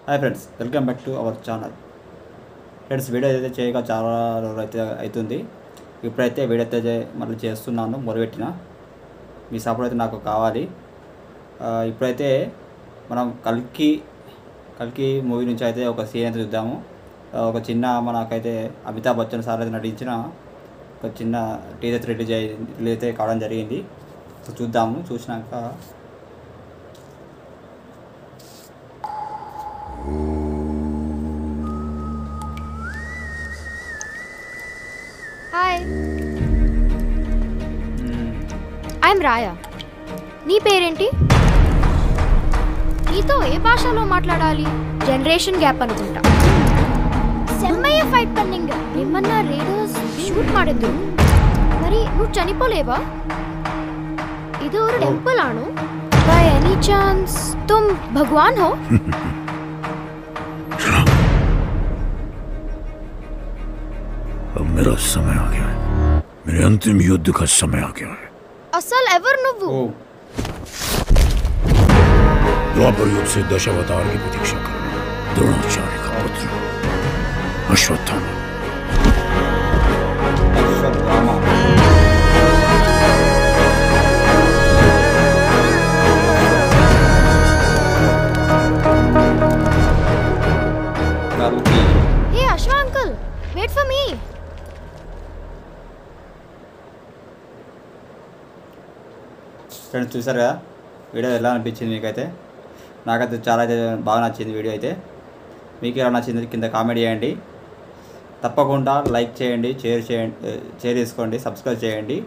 Hi friends, welcome back to our channel. Friends, video అయితే చేయగా చాలా రోజులు అయితే అవుతుంది. ఇప్పుడైతే వీడియో అయితే మళ్ళీ చేస్తున్నాను, మొదలుపెట్టిన. మీ సపోర్ట్ అయితే నాకు కావాలి. ఇప్పుడైతే మనం కల్కి మూవీ నుంచి అయితే ఒక సీన్ అయితే చూద్దాము. ఒక చిన్న మనకైతే అమితాబ్ బచ్చన్ సార్ అయితే నటించిన ఒక చిన్న టీజర్ రిలీజ్ అయితే కావడం జరిగింది. సో చూద్దాము. చూసినాక హాయ్, ఐఎమ్ రాయా. నీ పేరేంటి? నీతో ఏ భాషలో మాట్లాడాలి? జనరేషన్ గ్యాప్ అనుకుంటా. సెమ్మయ్య ఫైట్ పన్నింగ్ నిమ్మన్నా రేడర్స్ షూట్ ಮಾಡಿದ್ರು. మరి నువ్వు చనిపోలేవా? ఇది ఒక టెంపుల్ ఆను. బై ఎనీ ఛాన్స్ तुम भगवान हो? अब मेरा समय आ गया है. मेरे अंतिम युद्ध का समय आ गया है. అసలు ఎవరు నువ్వు? द्वापर युग से दशावतार की प्रतीक्षा करना. द्रोणाचार्य का पुत्र Ashwatthama. Hey Ashwa uncle, wait for me. Friends, చూసారు కదా వీడియో ఎలా అనిపించింది మీకైతే? నాకైతే చాలా అయితే బాగా నచ్చింది వీడియో అయితే. మీకు ఎలా నచ్చింది కింద కామెంట్ చేయండి. తప్పకుండా లైక్ చేయండి, షేర్ చేసుకోండి, సబ్స్క్రైబ్ చేయండి.